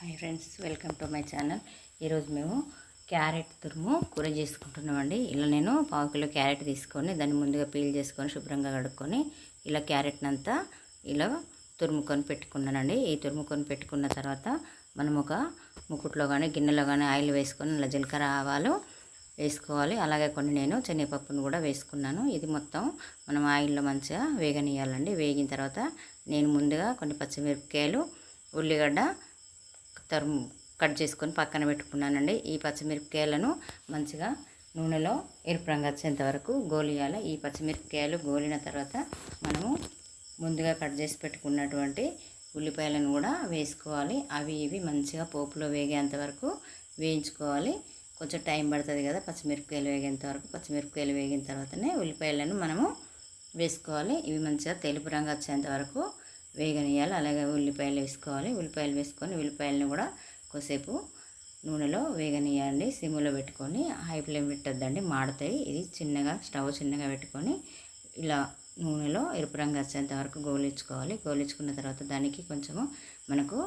Hi friends, welcome to my channel. ఈరోజు మేము carrot తురుము కూర చేసుకుంటున్నామండి. ఇలా నేను పావు కిలో క్యారెట్ తీసుకొని దాన్ని ముందుగా పీల్ చేసుకొని శుభ్రంగా కడుక్కొని ఇలా క్యారెట్ని అంతా ఇలా తురుముకొని పెట్టుకున్నానండి. ఈ తురుముకొని పెట్టుకున్న తర్వాత మనం ఒక ముకుట్లో కానీ గిన్నెలో కానీ ఆయిల్ వేసుకొని ఇలా జీలకర్ర ఆవాలు వేసుకోవాలి. అలాగే కొన్ని నేను శనగపప్పును కూడా వేసుకున్నాను. ఇది మొత్తం మనం ఆయిల్లో మంచిగా వేగనీయాలండి. వేగిన తర్వాత నేను ముందుగా కొన్ని పచ్చిమిరపకాయలు, ఉల్లిగడ్డ కట్ చేసుకొని పక్కన పెట్టుకున్నానండి. ఈ పచ్చిమిరపకాయలను మంచిగా నూనెలో ఎరుపు రంగు వచ్చేంత వరకు గోలియాలి. ఈ పచ్చిమిరపకాయలు గోలిన తర్వాత మనము ముందుగా కట్ చేసి పెట్టుకున్నటువంటి ఉల్లిపాయలను కూడా వేసుకోవాలి. అవి ఇవి మంచిగా పోపులో వేగేంత వరకు వేయించుకోవాలి. కొంచెం టైం పడుతుంది కదా పచ్చిమిరపకాయలు వేగేంత వరకు. పచ్చిమిరపకాయలు వేగిన తర్వాతనే ఉల్లిపాయలను మనము వేసుకోవాలి. ఇవి మంచిగా తెలుపు రంగు వచ్చేంత వరకు వేగనీయాలి. అలాగే ఉల్లిపాయలు వేసుకోవాలి. ఉల్లిపాయలు వేసుకొని ఉల్లిపాయలను కూడా కొద్దిసేపు నూనెలో వేగనీయండి. సిమ్లో పెట్టుకొని హై ఫ్లేమ్ పెట్టొద్దండి, మాడుతాయి. ఇది చిన్నగా స్టవ్ చిన్నగా పెట్టుకొని ఇలా నూనెలో ఎరుపు రంగు వచ్చేంత వరకు గోలించుకోవాలి. గోలించుకున్న తర్వాత దానికి కొంచెము మనకు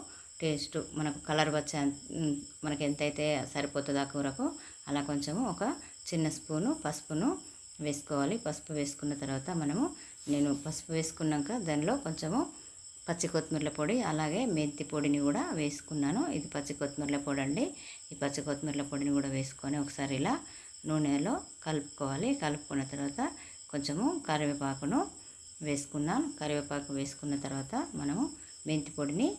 టేస్ట్ మనకు కలర్ వచ్చే మనకి ఎంతైతే సరిపోతుందో ఆ కూరకు అలా కొంచెము ఒక చిన్న స్పూను పసుపును వేసుకోవాలి. పసుపు వేసుకున్న తర్వాత నేను పసుపు వేసుకున్నాక దానిలో కొంచెము పచ్చి కొత్తిమీర పొడి అలాగే మెంతి పొడిని కూడా వేసుకున్నాను. ఇది పచ్చి కొత్తిమీర పొడి అండి. ఈ పచ్చి కొత్తిమీర పొడిని కూడా వేసుకొని ఒకసారి ఇలా నూనెలో కలుపుకోవాలి. కలుపుకున్న తర్వాత కొంచెము కరివేపాకును వేసుకున్నాను. కరివేపాకు వేసుకున్న తర్వాత మనము మెంతి పొడిని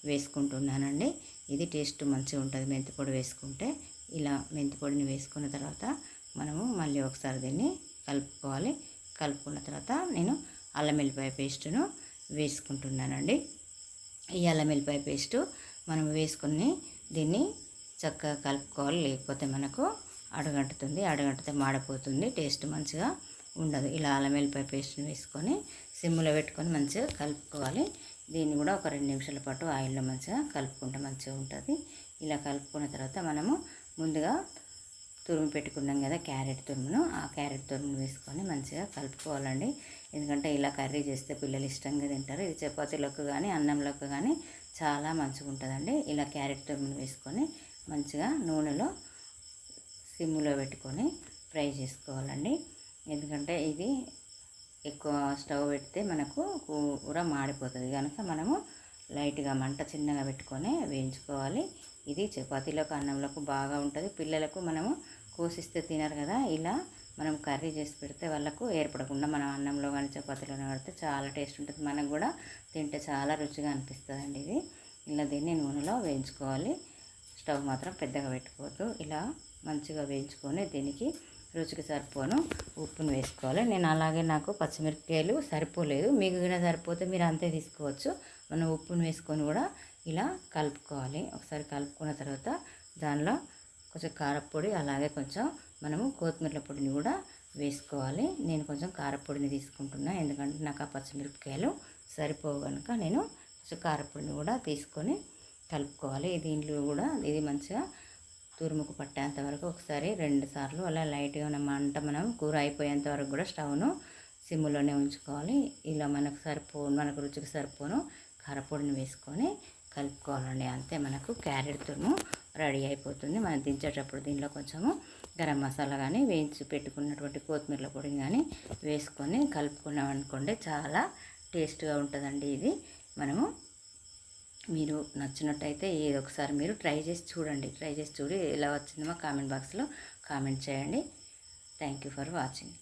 వేసుకుంటున్నానండి. ఇది టేస్ట్ మంచిగా ఉంటుంది మెంతి పొడి వేసుకుంటే. ఇలా మెంతి పొడిని వేసుకున్న తర్వాత మనము మళ్ళీ ఒకసారి దీన్ని కలుపుకోవాలి. కలుపుకున్న తర్వాత నేను అల్లం వెల్లిపాయ పేస్టును వేసుకుంటున్నానండి. ఈ అల్లం వెల్లిపాయ పేస్టు మనం వేసుకొని దీన్ని చక్కగా కలుపుకోవాలి. లేకపోతే మనకు అడుగంటుతుంది. అడుగంటితే మాడిపోతుంది, టేస్ట్ మంచిగా ఉండదు. ఇలా అల్లం వెల్లిపాయ పేస్ట్ని వేసుకొని సిమ్లో పెట్టుకొని మంచిగా కలుపుకోవాలి. దీన్ని కూడా ఒక 2 నిమిషాల పాటు ఆయిల్లో మంచిగా కలుపుకుంటే మంచిగా ఉంటుంది. ఇలా కలుపుకున్న తర్వాత మనము ముందుగా తురుము పెట్టుకున్నాం కదా క్యారెట్ తురుమును, ఆ క్యారెట్ తురుమును వేసుకొని మంచిగా కలుపుకోవాలండి. ఎందుకంటే ఇలా కర్రీ చేస్తే పిల్లలు ఇష్టంగా తింటారు. ఇది చపాతీలోకి కానీ అన్నంలోకి కానీ చాలా మంచిగా ఉంటుందండి. ఇలా క్యారెట్ తురుమును వేసుకొని మంచిగా నూనెలో సిమ్లో పెట్టుకొని ఫ్రై చేసుకోవాలండి. ఎందుకంటే ఇది ఎక్కువ స్టవ్ పెడితే మనకు కూర మాడిపోతుంది కనుక మనము లైట్గా మంట చిన్నగా పెట్టుకొని వేయించుకోవాలి. ఇది చపాతీలకు అన్నంలకు బాగా ఉంటుంది. పిల్లలకు మనము కోసిస్తే తినరు కదా. ఇలా మనం కర్రీ చేసి పెడితే వాళ్ళకు ఏర్పడకుండా మనం అన్నంలో కానీ చపాతీలోనే పెడితే చాలా టేస్ట్ ఉంటుంది. మనకు కూడా తింటే చాలా రుచిగా అనిపిస్తుందండి. ఇది ఇలా దీన్ని నూనెలో వేయించుకోవాలి. స్టవ్ మాత్రం పెద్దగా పెట్టుకోవద్దు. ఇలా మంచిగా వేయించుకొని దీనికి రుచికి సరిపోను ఉప్పును వేసుకోవాలి. నేను అలాగే నాకు పచ్చిమిరపకాయలు సరిపోలేదు, మీకు కూడా సరిపోతే మీరు అంతే తీసుకోవచ్చు. మనం ఉప్పును వేసుకొని కూడా ఇలా కలుపుకోవాలి. ఒకసారి కలుపుకున్న తర్వాత దానిలో కొంచెం కారపొడి అలాగే కొంచెం మనము కొత్తిమీర పొడిని కూడా వేసుకోవాలి. నేను కొంచెం కారపొడిని తీసుకుంటున్నా, ఎందుకంటే నాకు ఆ పచ్చిమిరపకాయలు సరిపోవు కనుక నేను కొంచెం కారపొడిని కూడా తీసుకొని కలుపుకోవాలి. దీంట్లో కూడా ఇది మంచిగా తురుముకు పట్టేంత వరకు ఒకసారి 2 సార్లు అలా లైట్గా మంట మనం కూర అయిపోయేంత వరకు కూడా స్టవ్ను సిమ్లోనే ఉంచుకోవాలి. ఇలా మనకు రుచికి సరిపోను కారపొడిని వేసుకొని కలుపుకోవాలండి. అంతే మనకు క్యారెట్ తురుము రెడీ అయిపోతుంది. మనం దించేటప్పుడు దీనిలో కొంచెము గరం మసాలా కానీ వేయించి పెట్టుకున్నటువంటి కొత్తిమీర పొడిని కానీ వేసుకొని కలుపుకున్నాం అనుకోండి, చాలా టేస్ట్గా ఉంటుందండి. ఇది మీరు నచ్చినట్టయితే ఇది ఒకసారి మీరు ట్రై చేసి చూడండి. ట్రై చేసి చూడి ఎలా వచ్చిందో కామెంట్ బాక్స్లో కామెంట్ చేయండి. Thank you for watching.